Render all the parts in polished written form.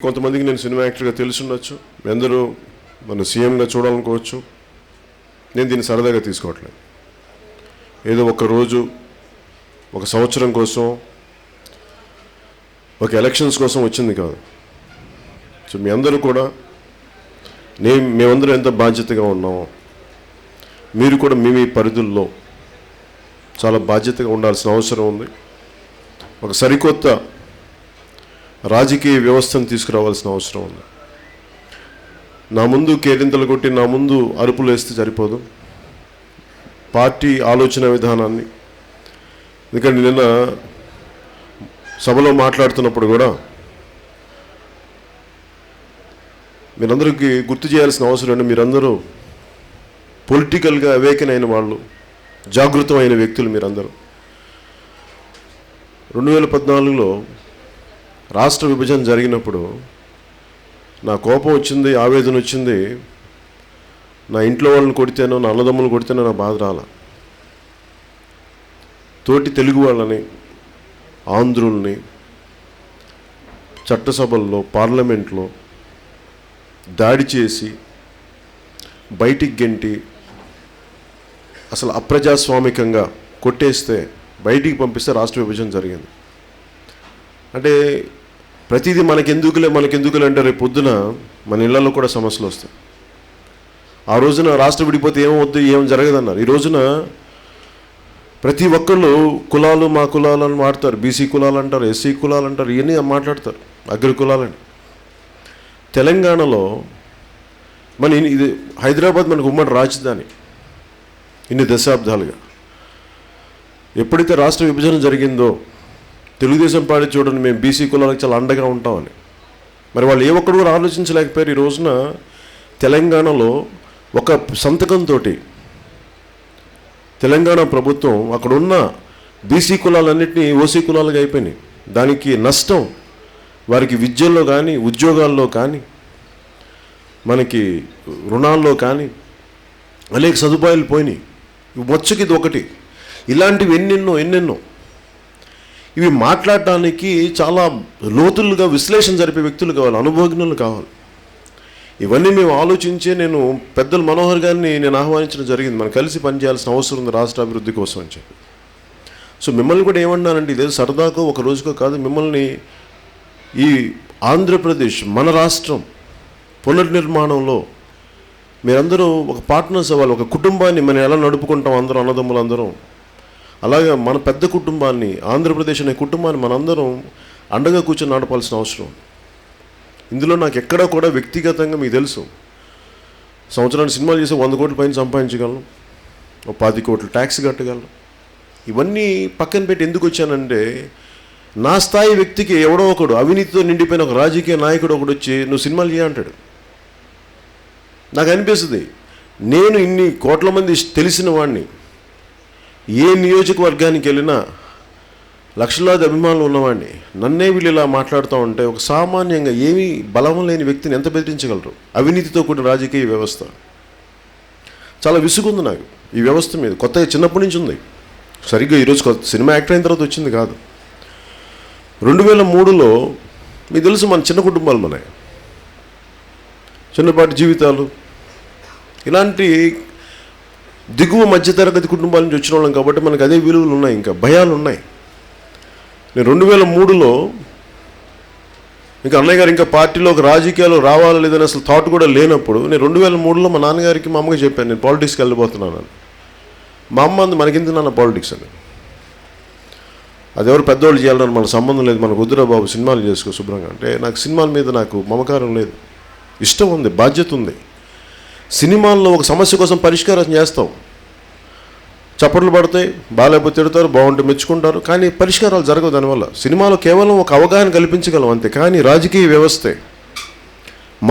కొంతమందికి నేను సినిమా యాక్టర్గా తెలిసి ఉండొచ్చు, మీ అందరూ మన సీఎంగా చూడాలనుకోవచ్చు. నేను దీన్ని సరదాగా తీసుకోవట్లేదు. ఏదో ఒక రోజు, ఒక సంవత్సరం కోసం, ఒక ఎలక్షన్స్ కోసం వచ్చింది కాదు. సో మీ అందరూ కూడా మేమందరూ ఎంత బాధ్యతగా ఉన్నామో మీరు కూడా మీ పరిధుల్లో చాలా బాధ్యతగా ఉండాల్సిన అవసరం ఉంది. ఒక సరికొత్త రాజకీయ వ్యవస్థను తీసుకురావాల్సిన అవసరం ఉంది. నా ముందు కేరింతలు కొట్టి నా ముందు అరుపులు వేస్తే సరిపోదు. పార్టీ ఆలోచన విధానాన్ని, ఎందుకంటే నిన్న సభలో మాట్లాడుతున్నప్పుడు కూడా మీరందరికీ గుర్తు చేయాల్సిన అవసరం అంటే మీరందరూ పొలిటికల్గా అవేకన్ అయిన వాళ్ళు, జాగృతమైన వ్యక్తులు మీరందరూ. 2014లో రాష్ట్ర విభజన జరిగినప్పుడు నా కోపం వచ్చింది, ఆవేదన వచ్చింది. నా ఇంట్లో వాళ్ళని కొడితేనో, నా అన్నదమ్ములు కొడితేనో నా బాధ రాల. తోటి తెలుగు వాళ్ళని, ఆంధ్రుల్ని చట్టసభల్లో, పార్లమెంట్లో దాడి చేసి బయటికి గెంటి అసలు అప్రజాస్వామికంగా కొట్టేస్తే, బయటికి పంపిస్తే రాష్ట్ర విభజన జరిగింది. అంటే ప్రతిదీ మనకెందుకులే అంటే రేపు పొద్దున మన ఇళ్లలో కూడా సమస్యలు వస్తాయి. ఆ రోజున రాష్ట్రం విడిపోతే ఏమవుద్ది, ఏం జరగదన్నారు. ఈ రోజున ప్రతి ఒక్కళ్ళు కులాలు, మా కులాలు అని మాట్లాడతారు. బీసీ కులాలు అంటారు, ఎస్సీ కులాలు అంటారు, ఇవన్నీ మాట్లాడతారు, అగ్ర కులాలని. తెలంగాణలో ఇది హైదరాబాద్ మనకు ఉమ్మడి రాజధాని ఇన్ని దశాబ్దాలుగా. ఎప్పుడైతే రాష్ట్ర విభజన జరిగిందో తెలుగుదేశం పార్టీ చూడండి, మేము బీసీ కులాలకు చాలా అండగా ఉంటామని. మరి వాళ్ళు ఏ ఒక్కడు కూడా ఆలోచించలేకపోయారు. ఈ రోజున తెలంగాణలో ఒక సంతకంతో తెలంగాణ ప్రభుత్వం అక్కడున్న బీసీ కులాలన్నింటినీ ఓసీ కులాలుగా అయిపోయినాయి. దానికి నష్టం వారికి విద్యల్లో కానీ, ఉద్యోగాల్లో కానీ, మనకి రుణాల్లో కానీ అనేక సదుపాయాలు పోయినాయి. వచ్చకి ఇది ఒకటి. ఇలాంటివి ఎన్నెన్నో ఇవి మాట్లాడటానికి చాలా లోతులుగా విశ్లేషణ జరిపే వ్యక్తులు కావాలి, అనుభవజ్ఞులు కావాలి. ఇవన్నీ మేము ఆలోచించే నేను పెద్దలు మనోహర్ గారిని నేను ఆహ్వానించడం జరిగింది. మనం కలిసి పనిచేయాల్సిన అవసరం ఉంది రాష్ట్ర అభివృద్ధి కోసం అని చెప్పి. సో మిమ్మల్ని కూడా ఏమన్నానంటే, ఇదే సరదాకో ఒక రోజుకో కాదు, మిమ్మల్ని ఈ ఆంధ్రప్రదేశ్ మన రాష్ట్రం పునర్నిర్మాణంలో మీరందరూ ఒక పార్ట్నర్స్ అవ్వాలి. ఒక కుటుంబాన్ని మనం ఎలా నడుపుకుంటాం అందరం, అన్నదమ్ములు అందరం, అలాగే మన పెద్ద కుటుంబాన్ని, ఆంధ్రప్రదేశ్ అనే కుటుంబాన్ని మనందరం అండగా కూర్చొని నడపాల్సిన అవసరం. ఇందులో నాకు ఎక్కడా కూడా వ్యక్తిగతంగా మీకు తెలుసు, సంవత్సరానికి సినిమాలు చేసి 100 కోట్ల పైన సంపాదించగలను, 10 కోట్లు ట్యాక్స్ కట్టగలను. ఇవన్నీ పక్కన పెట్టి ఎందుకు వచ్చానంటే, నా స్థాయి వ్యక్తికి ఎవడో ఒకడు అవినీతితో నిండిపోయిన ఒక రాజకీయ నాయకుడు ఒకడు వచ్చి నువ్వు సినిమాలు చేయంటాడు. నాకు అనిపిస్తుంది, నేను ఇన్ని కోట్ల మంది తెలిసిన వాడిని, ఏ నియోజకవర్గానికి వెళ్ళినా లక్షలాది అభిమానులు ఉన్నవాడిని, నన్నే వీళ్ళు ఇలా మాట్లాడుతూ ఉంటే ఒక సామాన్యంగా ఏమీ బలం లేని వ్యక్తిని ఎంత బెదిరించగలరు? అవినీతితో కూడిన రాజకీయ వ్యవస్థ. చాలా విసుగుంది నాకు ఈ వ్యవస్థ మీద. కొత్తగా చిన్నప్పటి నుంచి ఉంది. సరిగ్గా ఈరోజు సినిమా యాక్టర్ అయిన తర్వాత వచ్చింది కాదు. 2003లో మీకు తెలుసు, మన చిన్న కుటుంబాలు, మన చిన్నపాటి జీవితాలు, ఇలాంటి దిగువ మధ్యతరగతి కుటుంబాల నుంచి వచ్చిన వాళ్ళం కాబట్టి మనకు అదే విలువలు ఉన్నాయి, ఇంకా భయాలు ఉన్నాయి. నేను 2003లో ఇంకా అన్నయ్య గారు ఇంకా పార్టీలోకి రాజకీయాలు రావాలా లేదని అసలు థాట్ కూడా లేనప్పుడు, నేను 2003లో మా నాన్నగారికి, మా అమ్మకి చెప్పాను నేను పాలిటిక్స్కి వెళ్ళిపోతున్నాను. మా అమ్మ అంది, మనకెందుకు నాన్న పాలిటిక్స్ అని, అదెవరు పెద్దవాళ్ళు చేయాలని మనకు సంబంధం లేదు, మనకు వద్దురా బాబు సినిమాలు చేసుకో శుభ్రంగా అంటే. నాకు సినిమాల మీద నాకు మమకారం లేదు, ఇష్టం ఉంది, బాధ్యత ఉంది. సినిమాల్లో ఒక సమస్య కోసం పరిష్కారం చేస్తాం, చప్పట్లు పడతాయి, బాగాలేకపోతే తిడతారు, బాగుంటే మెచ్చుకుంటారు, కానీ పరిష్కారాలు జరగవు దానివల్ల. సినిమాలో కేవలం ఒక అవగాహన కల్పించగలం అంతే, కానీ రాజకీయ వ్యవస్థే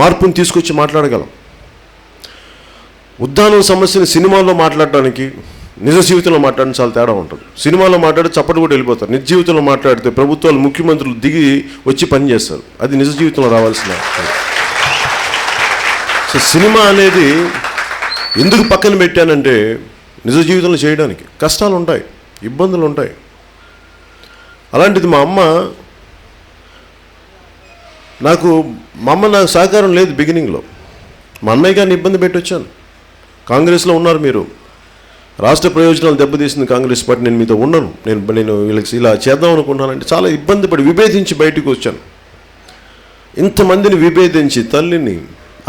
మార్పుని తీసుకొచ్చి మాట్లాడగలం. ఉద్దానం సమస్యని సినిమాల్లో మాట్లాడటానికి, నిజ జీవితంలో మాట్లాడడం చాలా తేడా ఉంటుంది. సినిమాలో మాట్లాడి చప్పట్లు కూడా వెళ్ళిపోతారు. నిజ జీవితంలో మాట్లాడితే ప్రభుత్వాలు, ముఖ్యమంత్రులు దిగి వచ్చి పనిచేస్తారు. అది నిజ జీవితంలో రావాల్సిన. సో సినిమా అనేది ఎందుకు పక్కన పెట్టానంటే, నిజ జీవితంలో చేయడానికి కష్టాలు ఉంటాయి, ఇబ్బందులు ఉంటాయి. అలాంటిది మా అమ్మ నాకు సహకారం లేదు బిగినింగ్లో. మా అన్నయ్య గారిని ఇబ్బంది పెట్టి వచ్చాను. కాంగ్రెస్లో ఉన్నారు మీరు, రాష్ట్ర ప్రయోజనాలు దెబ్బతీసింది కాంగ్రెస్ పార్టీ, నేను మీతో ఉండను, నేను వీళ్ళకి ఇలా చేద్దాం అనుకుంటున్నానంటే చాలా ఇబ్బంది పడి విభేదించి బయటకు వచ్చాను. ఇంతమందిని విభేదించి తల్లిని,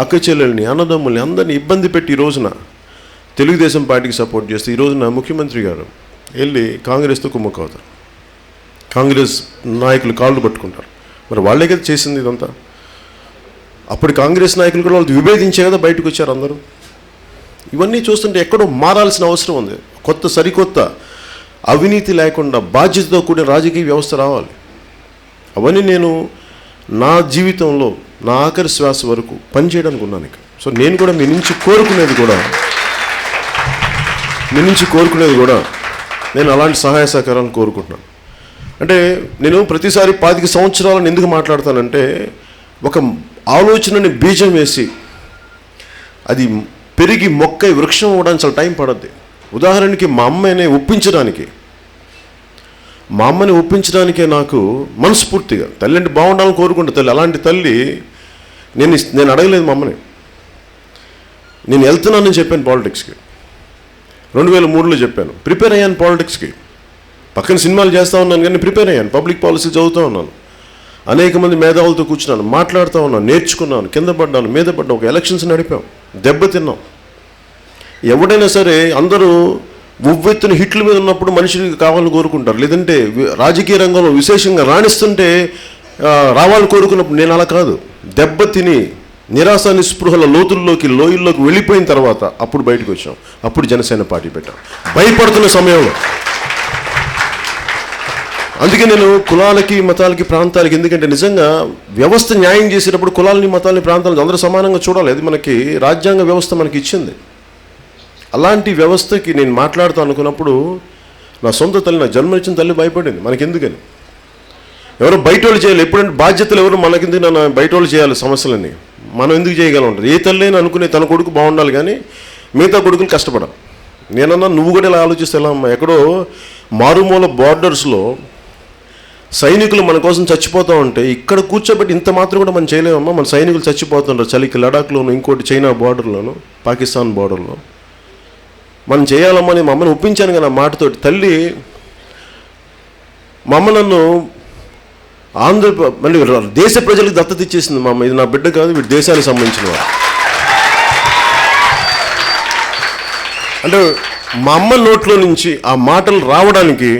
అక్క చెల్లెల్ని, అన్నదమ్ముల్ని అందరినీ ఇబ్బంది పెట్టి ఈ రోజున తెలుగుదేశం పార్టీకి సపోర్ట్ చేస్తే ఈ రోజున ముఖ్యమంత్రి గారు వెళ్ళి కాంగ్రెస్తో కుమ్మక్కవుతారు, కాంగ్రెస్ నాయకులు కాళ్ళు పట్టుకుంటారు. మరి వాళ్ళే కదా చేసింది ఇదంతా. అప్పుడు కాంగ్రెస్ నాయకులు కూడా వాళ్ళు విభేదించే కదా బయటకు వచ్చారు అందరూ. ఇవన్నీ చూస్తుంటే ఎక్కడో మారాల్సిన అవసరం ఉంది. సరికొత్త అవినీతి లేకుండా బాధ్యతతో కూడిన రాజకీయ వ్యవస్థ రావాలి. అవన్నీ నేను నా జీవితంలో నా ఆఖరి శ్వాస వరకు పనిచేయడానికి ఉన్నాను ఇక. సో నేను కూడా మీ నుంచి కోరుకునేది కూడా నేను అలాంటి సహాయ సహకారాలను కోరుకుంటున్నాను. అంటే నేను ప్రతిసారి 25 సంవత్సరాలను ఎందుకు మాట్లాడతానంటే, ఒక ఆలోచనని బీజం వేసి అది పెరిగి మొక్కై వృక్షం అవ్వడానికి చాలా టైం పడద్ది. ఉదాహరణకి మా అమ్మని ఒప్పించడానికే నాకు మనస్ఫూర్తిగా తల్లి అంటే బాగుండాలని కోరుకుంటా. తల్లి అలాంటి తల్లి నేను అడగలేదు మా అమ్మని. నేను వెళ్తున్నానని చెప్పాను పాలిటిక్స్కి, 2003లో చెప్పాను. ప్రిపేర్ అయ్యాను పాలిటిక్స్కి, పక్కన సినిమాలు చేస్తూ ఉన్నాను కానీ ప్రిపేర్ అయ్యాను. పబ్లిక్ పాలసీ చదువుతూ ఉన్నాను, అనేక మంది మేధావులతో కూర్చున్నాను, మాట్లాడుతూ ఉన్నాను, నేర్చుకున్నాను, కింద పడ్డాను, మీద పడ్డాను, ఒక ఎలక్షన్స్ నడిపాం, దెబ్బతిన్నాం. ఎవడైనా సరే అందరూ ఉవ్వెత్తున హిట్ల మీద ఉన్నప్పుడు మనుషులకి కావాలని కోరుకుంటారు, లేదంటే రాజకీయ రంగంలో విశేషంగా రాణిస్తుంటే రావాలని కోరుకున్నప్పుడు. నేను అలా కాదు, దెబ్బతిని నిరాశ నిస్పృహల లోయల్లోకి వెళ్ళిపోయిన తర్వాత అప్పుడు బయటకు వచ్చాం. అప్పుడు జనసేన పార్టీ పెట్టాం భయపడుతున్న సమయంలో. అందుకే నేను కులాలకి, మతాలకి, ప్రాంతాలకి, ఎందుకంటే నిజంగా వ్యవస్థ న్యాయం చేసేటప్పుడు కులాలని, మతాలని, ప్రాంతాలను అందరూ సమానంగా చూడాలి. అది మనకి రాజ్యాంగ వ్యవస్థ మనకి ఇచ్చింది. అలాంటి వ్యవస్థకి నేను మాట్లాడుతూ అనుకున్నప్పుడు నా సొంత తల్లి, నా జన్మనిచ్చిన తల్లి భయపడింది. మనకెందుకని ఎవరో బయట వాళ్ళు చేయాలి, ఎప్పుడంటే బాధ్యతలు ఎవరు మనకెందుకు నన్ను బయట వాళ్ళు చేయాలి, సమస్యలన్నీ మనం ఎందుకు చేయగలం ఉంటుంది. ఏ తల్లి అయినా అనుకునే తన కొడుకు బాగుండాలి కానీ మిగతా కొడుకులు కష్టపడాలి. నేనన్నా నువ్వు కూడా ఇలా ఆలోచిస్తే ఎలా అమ్మా? ఎక్కడో మారుమూల బార్డర్స్లో సైనికులు మన కోసం చచ్చిపోతూ ఉంటే ఇక్కడ కూర్చోబెట్టి ఇంత మాత్రం కూడా మనం చేయలేమమ్మా. మన సైనికులు చచ్చిపోతుంటారు చలికి, లడాఖ్లోను, ఇంకోటి చైనా బార్డర్లోను, పాకిస్తాన్ బార్డర్లో. మనం చేయాలమ్మా. నేను మా అమ్మని ఒప్పించాను కదా మాటతోటి. తల్లి మా అమ్మ నన్ను మళ్ళీ దేశ ప్రజలకు దత్తత ఇచ్చేసింది. మా అమ్మ, ఇది నా బిడ్డ కాదు, వీడు దేశానికి సంబంధించిన వాడు. అంటే మా అమ్మ నోట్లో నుంచి ఆ మాటలు రావడానికి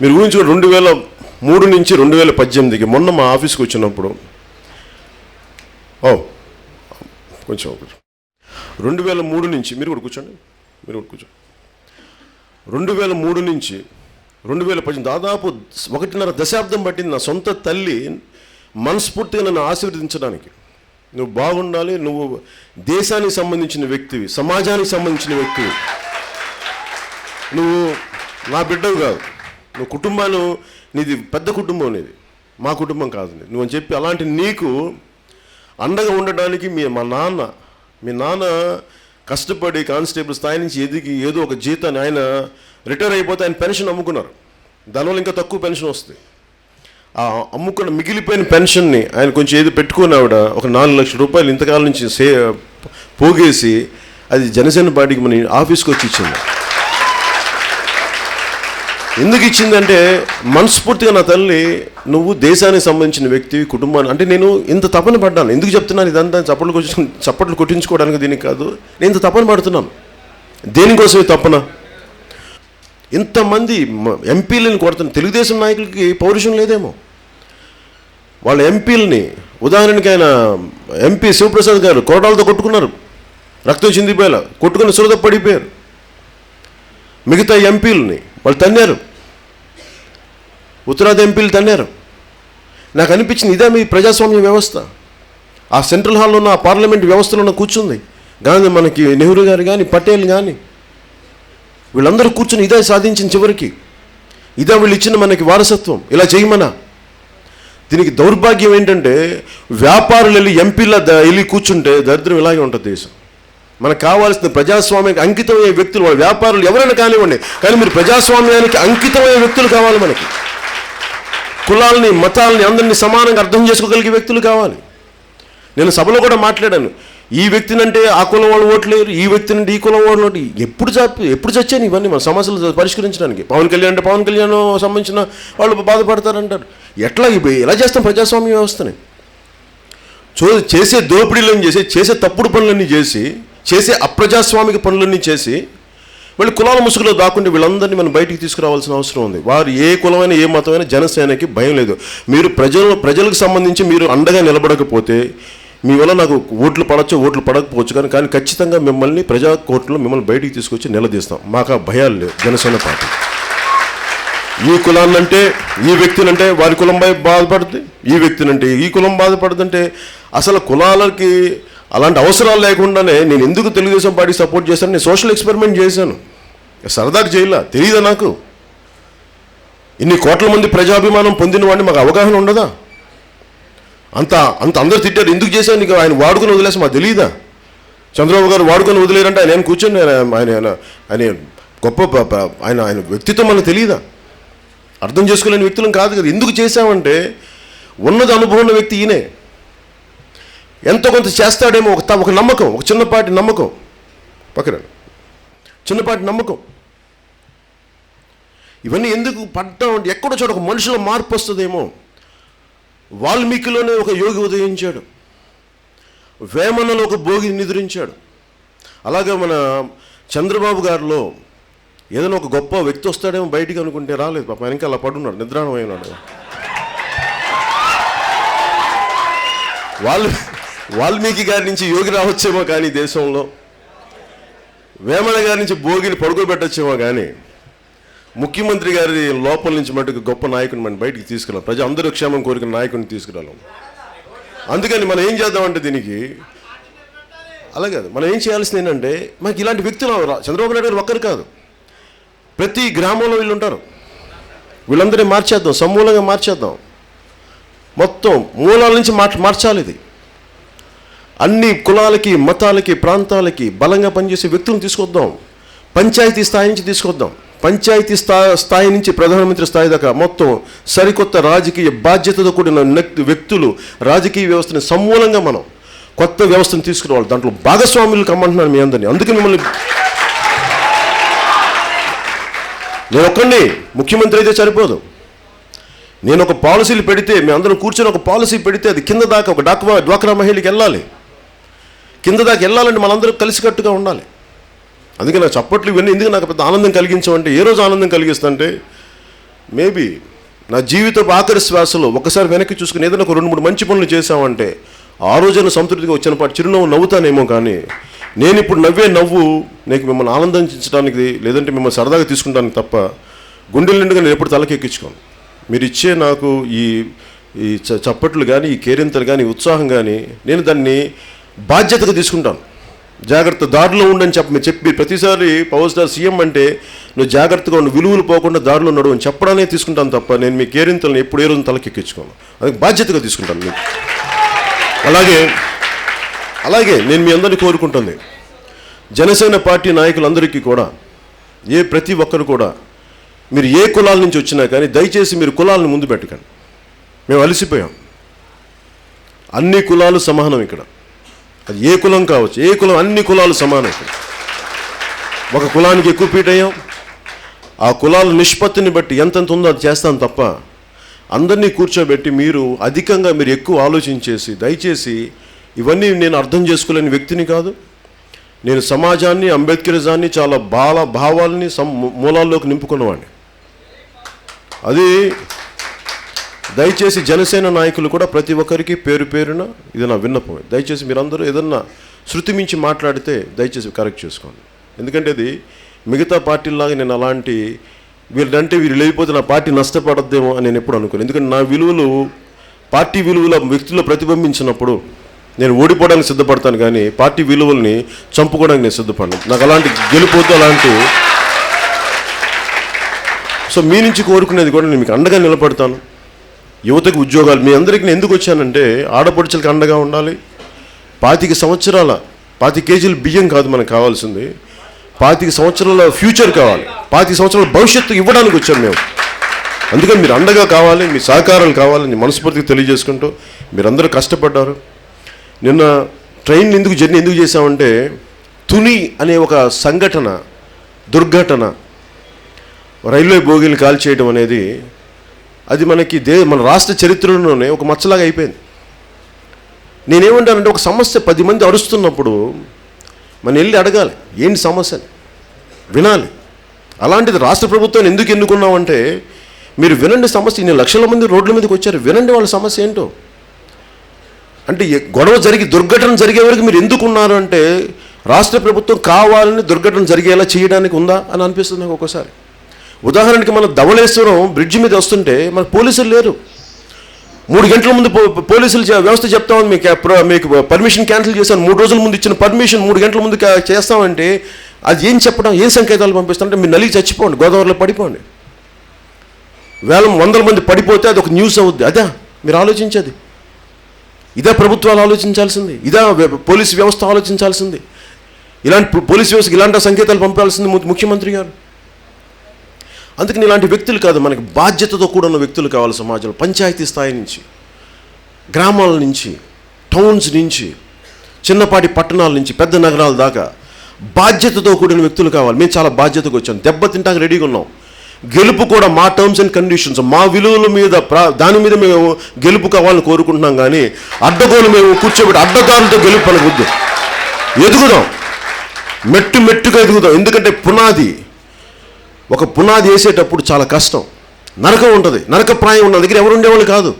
మీరు ఊహించుకోండి. 2003 నుంచి 2018కి మొన్న మా ఆఫీస్కి వచ్చినప్పుడు కొంచెం 2003 నుంచి మీరు కూడా కూర్చోండి. 2003 నుంచి 2018 దాదాపు 1.5 దశాబ్దం పట్టింది నా సొంత తల్లి మనస్ఫూర్తిగా నన్ను ఆశీర్వదించడానికి. నువ్వు బాగుండాలి, నువ్వు దేశానికి సంబంధించిన వ్యక్తివి, సమాజానికి సంబంధించిన వ్యక్తివి, నువ్వు నా బిడ్డవు కాదు, నువ్వు కుటుంబాలు, నీది పెద్ద కుటుంబం, నీది మా కుటుంబం కాదు నువ్వు అని చెప్పి, అలాంటి నీకు అండగా ఉండడానికి మీ నాన్న కష్టపడి కానిస్టేబుల్ స్థాయి నుంచి ఎదిగి ఏదో ఒక జీతాన్ని, ఆయన రిటైర్ అయిపోతే ఆయన పెన్షన్ అమ్ముకున్నారు. దానివల్ల ఇంకా తక్కువ పెన్షన్ వస్తుంది. ఆ అమ్ముకున్న మిగిలిపోయిన పెన్షన్ని ఆయన కొంచెం ఏదో పెట్టుకుని ఆవిడ ఒక 4 లక్షల రూపాయలు ఇంతకాలం నుంచి పోగేసి అది జనసేన పార్టీకి మన ఆఫీస్కి వచ్చి ఇచ్చింది. ఎందుకు ఇచ్చిందంటే మనస్ఫూర్తిగా నా తల్లి, నువ్వు దేశానికి సంబంధించిన వ్యక్తివి, కుటుంబాన్ని, అంటే నేను ఇంత తపన పడ్డాను. ఎందుకు చెప్తున్నాను ఇదంతా? చప్పట్లు కొట్టించుకోవడానికి దీనికి కాదు. నేను ఇంత తపన పడుతున్నాను. దేనికోసమే తపన? ఇంతమంది ఎంపీలను కొడుతున్న తెలుగుదేశం నాయకులకి పౌరుషం లేదేమో. వాళ్ళ ఎంపీలని, ఉదాహరణకి ఆయన ఎంపీ శివప్రసాద్ గారు కొరడాలతో కొట్టుకున్నారు, రక్తం చిందిపోయేలా కొట్టుకుని సురద పడిపోయారు. మిగతా ఎంపీలని వాళ్ళు తన్నారు, ఉత్తరాది ఎంపీలు తన్నారు. నాకు అనిపించింది ఇదే మీ ప్రజాస్వామ్య వ్యవస్థ. ఆ సెంట్రల్ హాల్లో ఉన్న ఆ పార్లమెంట్ వ్యవస్థలో ఉన్న కూర్చుంది గాంధీ, మనకి నెహ్రూ గారు కానీ, పటేల్ కానీ, వీళ్ళందరూ కూర్చుని ఇదే సాధించిన చివరికి. ఇదే వీళ్ళు ఇచ్చిన మనకి వారసత్వం. ఇలా చేయమనా? దీనికి దౌర్భాగ్యం ఏంటంటే వ్యాపారులు వెళ్ళి ఎంపీలా వెళ్ళి కూర్చుంటే దరిద్రం ఇలాగే ఉంటుంది దేశం. మనకు కావాల్సిన ప్రజాస్వామ్యానికి అంకితమయ్యే వ్యక్తులు, వాళ్ళ వ్యాపారులు ఎవరైనా కానివ్వండి, కానీ మీరు ప్రజాస్వామ్యానికి అంకితమయ్యే వ్యక్తులు కావాలి మనకి. కులాలని మతాలని అందరినీ సమానంగా అర్థం చేసుకోగలిగే వ్యక్తులు కావాలి. నేను సభలో కూడా మాట్లాడాను, ఈ వ్యక్తినంటే ఆ కులం వాళ్ళు ఓట్లేరు, ఈ వ్యక్తినంటే ఈ కులం వాళ్ళు ఓటు. ఎప్పుడు చచ్చాను ఇవన్నీ మన సమస్యలు పరిష్కరించడానికి? పవన్ కళ్యాణ్ అంటే పవన్ కళ్యాణ్ సంబంధించిన వాళ్ళు బాధపడతారంటారు. ఎలా చేస్తాం ప్రజాస్వామ్య వ్యవస్థని? చేసే దోపిడీలను చేసే తప్పుడు పనులన్నీ చేసే అప్రజాస్వామిక పనులన్నీ చేసి మళ్ళీ కులాల ముసుగులో దాక్కుంటే వీళ్ళందరినీ మనం బయటికి తీసుకురావాల్సిన అవసరం ఉంది. వారు ఏ కులమైన ఏ మతమైన జనసేనకి భయం లేదు. మీరు ప్రజలకు సంబంధించి మీరు అండగా నిలబడకపోతే మీ వల్ల నాకు ఓట్లు పడకపోవచ్చు, కానీ ఖచ్చితంగా మిమ్మల్ని ప్రజా కోర్టులో మిమ్మల్ని బయటికి తీసుకొచ్చి నిలదీస్తాం. మాకు ఆ భయాలు లేవు. జనసేన పార్టీ ఈ కులాన్నంటే ఈ వ్యక్తినంటే వారి కులం బాధపడుతుంది, ఈ వ్యక్తినంటే ఈ కులం బాధపడుతుంటే అసలు కులాలకి అలాంటి అవసరాలు లేకుండానే నేను ఎందుకు తెలుగుదేశం పార్టీ సపోర్ట్ చేశాను? నేను సోషల్ ఎక్స్పెరిమెంట్ చేశాను, సరదాకు చేయలా. తెలియదా నాకు? ఇన్ని కోట్ల మంది ప్రజాభిమానం పొందిన వాడిని మాకు అవగాహన ఉండదా? అంత అందరూ తిట్టారు, ఎందుకు చేశాను? నీకు ఆయన వాడుకొని వదిలేసి మాకు తెలియదా? చంద్రబాబు గారు వాడుకొని వదిలేరంటే ఆయన కూర్చొని ఆయన గొప్ప ఆయన వ్యక్తిత్వం మనకు తెలియదా? అర్థం చేసుకోలేని వ్యక్తులం కాదు కదా. ఎందుకు చేశామంటే ఉన్నది అనుభవం ఉన్న వ్యక్తి ఈయనే. ఎంతో కొంత చేస్తాడేమో ఒక నమ్మకం, ఒక చిన్నపాటి నమ్మకం, చిన్నపాటి నమ్మకం. ఇవన్నీ ఎందుకు పడ్డాం అంటే ఎక్కడో చోట ఒక మనిషిలో మార్పు వస్తుందేమో. వాల్మీకిలోనే ఒక యోగి ఉదయించాడు, వేమనలో ఒక భోగి నిద్రించాడు. అలాగే మన చంద్రబాబు గారిలో ఏదైనా ఒక గొప్ప వ్యక్తి వస్తాడేమో బయటికి అనుకుంటే రాలేదు. పాప ఆయనకి అలా పడున్నాడు, నిద్రాణమైనాడు. వాల్మీకి గారి నుంచి యోగి రావచ్చేమో కానీ దేశంలో, వేమన గారి నుంచి భోగిని పడుకోబెట్టచ్చేమో కానీ ముఖ్యమంత్రి గారి లోపల నుంచి మటుకు గొప్ప నాయకుని మనం బయటికి తీసుకురాం. అందరూ క్షేమం కోరికల నాయకుడిని తీసుకురాం. అందుకని మనం ఏం చేద్దామంటే దీనికి అలాగే మనం ఏం చేయాల్సింది ఏంటంటే, మాకు ఇలాంటి వ్యక్తులు చంద్రబాబు నాయుడు గారు ఒక్కరు కాదు, ప్రతి గ్రామంలో వీళ్ళు ఉంటారు. వీళ్ళందరినీ మార్చేద్దాం, సమూలంగా మార్చేద్దాం. మొత్తం మూలాల నుంచి మార్చాలి. ఇది అన్ని కులాలకి మతాలకి ప్రాంతాలకి బలంగా పనిచేసే వ్యక్తులను తీసుకొద్దాం. పంచాయతీ స్థాయి నుంచి తీసుకొద్దాం. పంచాయతీ స్థాయి నుంచి ప్రధానమంత్రి స్థాయి దాకా మొత్తం సరికొత్త రాజకీయ బాధ్యతతో కూడిన వ్యక్తులు రాజకీయ వ్యవస్థని సమూలంగా మనం కొత్త వ్యవస్థను తీసుకురావాలి. దాంట్లో భాగస్వాములు కమ్మంటున్నాను మీ అందరినీ. అందుకే మిమ్మల్ని నేను ఒక్కడిని ముఖ్యమంత్రి అయితే సరిపోదు. నేను ఒక పాలసీలు పెడితే మీ అందరం కూర్చొని ఒక పాలసీ పెడితే అది కింద దాకా ఒక డ్వాక్రా మహిళకి వెళ్ళాలి. కింద దాకా వెళ్ళాలంటే మనందరూ కలిసికట్టుగా ఉండాలి. అందుకే నా చప్పట్లు ఇవన్నీ ఎందుకు నాకు పెద్ద ఆనందం కలిగించమంటే, ఏ రోజు ఆనందం కలిగిస్తుంటే మేబీ నా జీవితపు ఆఖరి శ్వాసలో ఒకసారి వెనక్కి చూసుకుని ఏదైనా ఒక 2-3 మంచి పనులు చేశామంటే ఆ రోజున సంతృప్తిగా వచ్చిన పాటు చిరునవ్వు నవ్వుతానేమో. కానీ నేను ఇప్పుడు నవ్వే నవ్వు నీకు మిమ్మల్ని ఆనందించడానికి లేదంటే మిమ్మల్ని సరదాగా తీసుకుంటానికి తప్ప గుండెల నిండుగా నేను ఎప్పుడు తలకెక్కించుకోను. మీరు ఇచ్చే నాకు ఈ చప్పట్లు కానీ ఈ కేరింతలు కానీ ఉత్సాహం కానీ నేను దాన్ని బాధ్యతగా తీసుకుంటాను. జాగ్రత్త దారిలో ఉండని చెప్పి ప్రతిసారి పవర్ స్టార్ సీఎం అంటే నువ్వు జాగ్రత్తగా ఉండు, విలువలు పోకుండా దారిలో నడువు అని చెప్పడానే తీసుకుంటాను తప్ప నేను మీ కేరింతలను ఎప్పుడు ఏ రోజు తలకెక్కించుకోను. అది బాధ్యతగా తీసుకుంటాను మీకు. అలాగే నేను మీ అందరినీ కోరుకుంటుంది, జనసేన పార్టీ నాయకులందరికీ కూడా ప్రతి ఒక్కరు కూడా మీరు ఏ కులాల నుంచి వచ్చినా కానీ దయచేసి మీరు కులాలను ముందు పెట్టకండి. మేము అలసిపోయాం. అన్ని కులాలు సమానం ఇక్కడ. అది ఏ కులం కావచ్చు, ఏ కులం, అన్ని కులాలు సమానం ఇక్కడ. ఒక కులానికి ఎక్కువ పీట అయ్యాం, ఆ కులాల నిష్పత్తిని బట్టి ఎంతెంత ఉందో అది చేస్తాను తప్ప అందరినీ కూర్చోబెట్టి మీరు అధికంగా మీరు ఎక్కువ ఆలోచించేసి దయచేసి ఇవన్నీ నేను అర్థం చేసుకోలేని వ్యక్తిని కాదు. నేను సమాజాన్ని అంబేద్కరిజాన్ని చాలా భావాలని మూలాల్లోకి నింపుకున్నవాడిని. అది దయచేసి జనసేన నాయకులు కూడా ప్రతి ఒక్కరికి పేరున ఇది నా విన్నపం. దయచేసి మీరందరూ ఏదన్నా శృతి మించి మాట్లాడితే దయచేసి కరెక్ట్ చేసుకోండి. ఎందుకంటే అది మిగతా పార్టీలాగా నేను అలాంటి వీరు లేకపోతే నా పార్టీ నష్టపడద్దేమో అని నేను ఎప్పుడు అనుకోను. ఎందుకంటే నా విలువలు పార్టీ విలువల వ్యక్తుల్లో ప్రతిబింబించినప్పుడు నేను ఓడిపోవడానికి సిద్ధపడతాను, కానీ పార్టీ విలువల్ని చంపుకోవడానికి నేను సిద్ధపడను. నాకు అలాంటి గెలిపోతే అలాంటి సో మీ నుంచి కోరుకునేది కూడా నేను మీకు అండగా నిలబడతాను. యువతకు ఉద్యోగాలు మీ అందరికీ నేను ఎందుకు వచ్చానంటే ఆడపడుచులకు అండగా ఉండాలి. 25 సంవత్సరాల 25 కేజీల బియ్యం కాదు మనకు కావాల్సింది, 25 సంవత్సరాల ఫ్యూచర్ కావాలి. 25 సంవత్సరాల భవిష్యత్తు ఇవ్వడానికి వచ్చాం మేము. అందుకని మీరు అండగా కావాలి, మీ సహకారాలు కావాలని మనస్ఫూర్తిగా తెలియజేసుకుంటూ, మీరందరూ కష్టపడ్డారు. నిన్న ట్రైన్ జర్నీ ఎందుకు చేశామంటే, తుని అనే ఒక సంఘటన, దుర్ఘటన, రైల్వే బోగీలు కాల్చేయడం అనేది అది మనకి మన రాష్ట్ర చరిత్రలోనే ఒక మచ్చలాగా అయిపోయింది. నేనేమంటానంటే, ఒక సమస్య 10 మంది అరుస్తున్నప్పుడు మనం వెళ్ళి అడగాలి, ఏంటి సమస్య అని వినాలి. అలాంటిది రాష్ట్ర ప్రభుత్వాన్ని ఎందుకు ఎన్నుకున్నామంటే, మీరు వినండి సమస్య. ఇన్ని లక్షల మంది రోడ్ల మీదకి వచ్చారు, వినండి వాళ్ళ సమస్య ఏంటో. అంటే గొడవ దుర్ఘటన జరిగే వరకు మీరు ఎందుకున్నారు అంటే, రాష్ట్ర ప్రభుత్వం కావాలని దుర్ఘటన జరిగేలా చేయడానికి ఉందా అని అనిపిస్తుంది నాకు ఒక్కోసారి. ఉదాహరణకి మన ధవళేశ్వరం బ్రిడ్జి మీద వస్తుంటే మన పోలీసులు లేరు. 3 గంటల ముందు పోలీసులు వ్యవస్థ చెప్తామని మీకు పర్మిషన్ క్యాన్సిల్ చేశాను, 3 రోజుల ముందు ఇచ్చిన పర్మిషన్ 3 గంటల ముందు చేస్తామంటే అది ఏం చెప్పడం, ఏం సంకేతాలు పంపిస్తామంటే మీరు నలిగి చచ్చిపోండి, గోదావరిలో పడిపోండి. వందల మంది పడిపోతే అది ఒక న్యూస్ అవుద్ది. అదా మీరు ఆలోచించేది? ఇదే ప్రభుత్వాలు ఆలోచించాల్సింది, ఇదే పోలీసు వ్యవస్థ ఆలోచించాల్సింది. ఇలాంటి పోలీసు వ్యవస్థకి ఇలాంటి సంకేతాలు పంపాల్సింది ముఖ్యమంత్రి గారు. అందుకని ఇలాంటి వ్యక్తులు కాదు, మనకి బాధ్యతతో కూడిన వ్యక్తులు కావాలి సమాజంలో. పంచాయతీ స్థాయి నుంచి, గ్రామాల నుంచి, టౌన్స్ నుంచి, చిన్నపాటి పట్టణాల నుంచి పెద్ద నగరాల దాకా బాధ్యతతో కూడిన వ్యక్తులు కావాలి. మేము చాలా బాధ్యతగా వచ్చాం, దెబ్బతింటానికి రెడీగా ఉన్నాం. గెలుపు కూడా మా టర్మ్స్ అండ్ కండిషన్స్, మా విలువల మీద దాని మీద మేము గెలుపు కావాలని కోరుకుంటున్నాం. కానీ అడ్డగోలు మేము కూర్చోబెట్టి అడ్డదారులతో గెలుపు పలకొద్దు. ఎదుగుదాం, మెట్టుగా ఎదుగుదాం. ఎందుకంటే ఒక పునాది వేసేటప్పుడు చాలా కష్టం, నరకం ఉంటుంది, నరకప్రాయం ఉన్న దగ్గర ఎవరు ఉండేవాళ్ళు కాదు.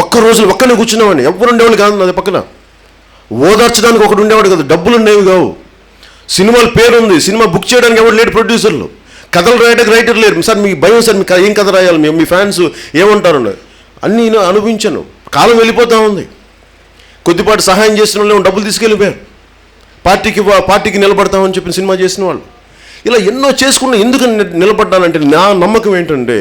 ఒక్కనే కూర్చునేవాడిని, ఎవరు ఉండేవాళ్ళు కాదు. నాది పక్కన ఓదార్చడానికి ఒకడు ఉండేవాడు కాదు, డబ్బులు ఉండేవి కావు. సినిమాల పేరు ఉంది, సినిమా బుక్ చేయడానికి ఎవరు లేడు, ప్రొడ్యూసర్లు. కథలు రాయడానికి రైటర్ లేరు. సార్ మీకు భయం సార్, మీకు ఏం కథ రాయాలి, మీ ఫ్యాన్స్ ఏమంటారు అన్నీ నేను అనుభవించాను. కాలం వెళ్ళిపోతూ ఉంది. కొద్దిపాటి సహాయం చేసిన వాళ్ళు డబ్బులు తీసుకెళ్ళిపోయారు. పార్టీకి నిలబడతామని చెప్పిన సినిమా చేసిన వాళ్ళు ఇలా ఎన్నో చేసుకున్న. ఎందుకు నిలబడ్డానంటే, నా నమ్మకం ఏంటంటే,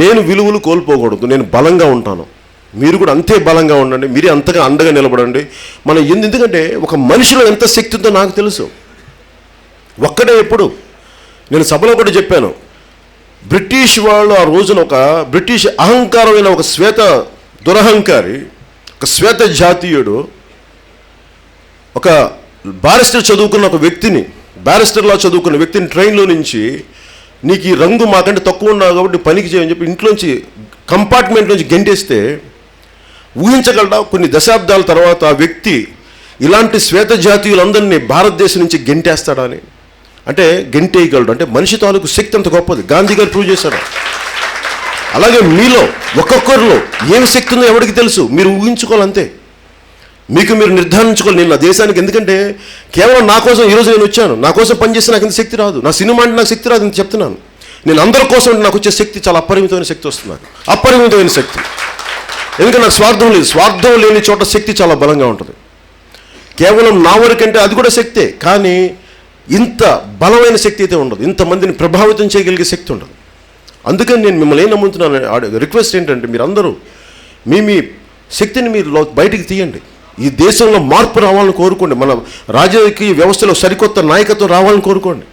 నేను విలువలు కోల్పోకూడదు, నేను బలంగా ఉంటాను, మీరు కూడా అంతే బలంగా ఉండండి, మీరే అంతగా అండగా నిలబడండి. మనం ఎందుకంటే ఒక మనిషిలో ఎంత శక్తి ఉందో నాకు తెలుసు. ఒక్కడే ఎప్పుడు నేను సభలో కూడా చెప్పాను, బ్రిటిష్ వాళ్ళు ఆ రోజున ఒక బ్రిటిష్ అహంకారమైన ఒక దురహంకారి, ఒక శ్వేత జాతీయుడు, ఒక బారిస్టర్ చదువుకున్న ఒక వ్యక్తిని, బ్యారిస్టర్లా చదువుకున్న వ్యక్తిని ట్రైన్లో నుంచి, నీకు ఈ రంగు మాకంటే తక్కువ ఉన్నావు కాబట్టి పనికి చేయని చెప్పి ఇంట్లోంచి కంపార్ట్మెంట్ నుంచి గెంటేస్తే, ఊహించగలడా కొన్ని దశాబ్దాల తర్వాత ఆ వ్యక్తి ఇలాంటి శ్వేత జాతీయులందరినీ భారతదేశం నుంచి గెంటేస్తాడా అని? అంటే గెంటేయగలడు. అంటే మనిషి తాలూకు శక్తి అంత గొప్పది. గాంధీ గారు ప్రూవ్ చేశాడు. అలాగే మీలో ఒక్కొక్కరిలో ఏం శక్తి ఉందో ఎవరికి తెలుసు, మీరు ఊహించుకోవాలంతే. మీకు మీరు నిర్ధారించుకోవాలి. నేను నా దేశానికి, ఎందుకంటే కేవలం నా కోసం ఈరోజు నేను వచ్చాను, నా కోసం పనిచేస్తే నాకు ఇంత శక్తి రాదు, నా సినిమా అంటే నాకు శక్తి రాదు, ఇంత చెప్తున్నాను. నేను అందరి కోసం నాకు వచ్చే శక్తి చాలా అపరిమితమైన శక్తి వస్తుంది, అపరిమితమైన శక్తి. ఎందుకంటే నాకు స్వార్థం లేని చోట శక్తి చాలా బలంగా ఉంటుంది. కేవలం నా వరకంటే అది కూడా శక్తే, కానీ ఇంత బలమైన శక్తి అయితే ఉండదు, ఇంతమందిని ప్రభావితం చేయగలిగే శక్తి ఉండదు. అందుకని నేను మిమ్మల్ని ఏం నమ్ముతున్నాను, రిక్వెస్ట్ ఏంటంటే, మీరందరూ మీ శక్తిని మీరు బయటికి తీయండి. ఈ దేశంలో మార్పు రావాలని కోరుకోండి. మన రాజకీయ వ్యవస్థలో సరికొత్త నాయకత్వం రావాలని కోరుకోండి.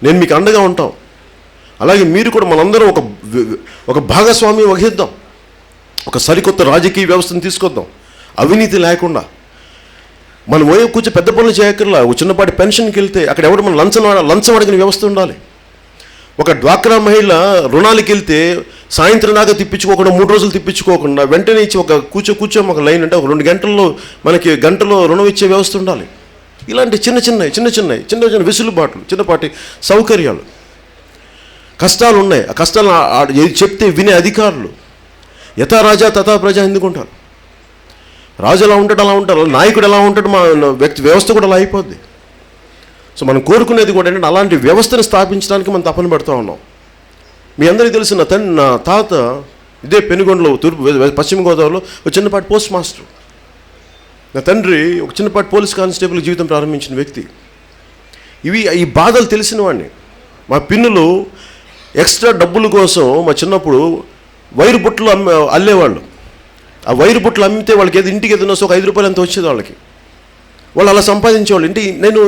నేను మీకు అండగా ఉంటాం. అలాగే మీరు కూడా మనందరం ఒక భాగస్వామ్యం వహిద్దాం. ఒక సరికొత్త రాజకీయ వ్యవస్థను తీసుకొద్దాం, అవినీతి లేకుండా. మనం కూర్చో పెద్ద పనులు చేయక్కర్లా. ఒక చిన్నపాటి పెన్షన్కి వెళ్తే అక్కడ ఎవరు మన లంచం అడిగిన వ్యవస్థ ఉండాలి. ఒక డ్వాక్రా మహిళ రుణాలకి వెళ్తే సాయంత్రం దాకా తిప్పించుకోకుండా, 3 రోజులు తిప్పించుకోకుండా వెంటనే ఇచ్చి ఒక కూర్చో ఒక లైన్ అంటే ఒక 2 గంటల్లో మనకి గంటలో రుణం ఇచ్చే వ్యవస్థ ఉండాలి. ఇలాంటి చిన్న వెసులుబాట్లు, చిన్నపాటి సౌకర్యాలు. కష్టాలు ఉన్నాయి, ఆ కష్టాలు చెప్తే వినే అధికారులు. యథా రాజా తథా ప్రజ ఎందుకుంటారు? రాజు ఎలా ఉంటాడు అలా ఉంటారు, నాయకుడు ఎలా ఉంటాడు, మా వ్యవస్థ కూడా అలా అయిపోద్ది. సో మనం కోరుకునేది కూడా ఏంటంటే, అలాంటి వ్యవస్థను స్థాపించడానికి మనం తపన పెడుతూ ఉన్నాం. మీ అందరికీ తెలిసిన నా తాత ఇదే పెనుగొండలో, పశ్చిమ గోదావరిలో ఒక చిన్నపాటి పోస్ట్ మాస్టర్. నా తండ్రి ఒక చిన్నపాటి పోలీస్ కానిస్టేబుల్ జీవితం ప్రారంభించిన వ్యక్తి. ఈ బాధలు తెలిసిన వాడిని. మా పిన్నులు ఎక్స్ట్రా డబ్బుల కోసం మా చిన్నప్పుడు వైరు బుట్టలు అల్లేవాళ్ళు. ఆ వైరు బుట్టలు అమ్మితే వాళ్ళకి ఇంటికి ఏదైనా ఒక 5 రూపాయలు ఎంత వచ్చేది వాళ్ళకి. వాళ్ళు అలా సంపాదించేవాళ్ళు. నేను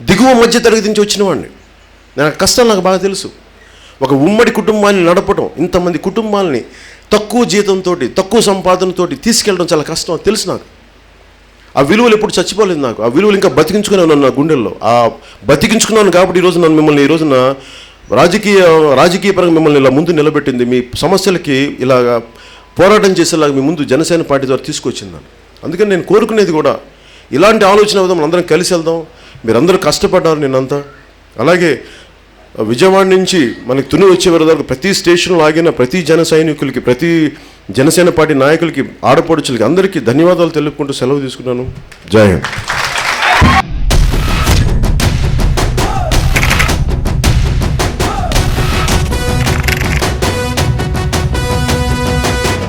దిగువ మధ్య తరగతి నుంచి వచ్చిన వాడిని. నా కష్టం నాకు బాగా తెలుసు. ఒక ఉమ్మడి కుటుంబాన్ని నడపడం, ఇంతమంది కుటుంబాలని తక్కువ జీతంతో, తక్కువ సంపాదనతో తీసుకెళ్ళడం చాలా కష్టం, తెలుసు నాకు. ఆ విలువలు ఎప్పుడు చచ్చిపోలేదు నాకు. ఆ విలువలు ఇంకా బతికించుకునే ఉన్నాను నా గుండెల్లో. ఆ బతికించుకున్నాను కాబట్టి ఈరోజు నన్ను మిమ్మల్ని ఈ రోజున రాజకీయపరంగా మిమ్మల్ని ఇలా ముందు నిలబెట్టింది. మీ సమస్యలకి ఇలాగా పోరాటం చేసేలాగా మీ ముందు జనసేన పార్టీ ద్వారా తీసుకొచ్చింది నన్ను. అందుకని నేను కోరుకునేది కూడా ఇలాంటి ఆలోచన విధం అందరం కలిసి వెళ్దాం. మీరందరూ కష్టపడ్డారు నేనంతా. అలాగే విజయవాడ నుంచి మనకి తుని వచ్చే వరకు ప్రతి స్టేషన్లో ఆగిన ప్రతి జన సైనికులకి, ప్రతి జనసేన పార్టీ నాయకులకి, ఆడపడుచులకి అందరికీ ధన్యవాదాలు తెలుపుకుంటూ సెలవు తీసుకున్నాను. జై హింద్.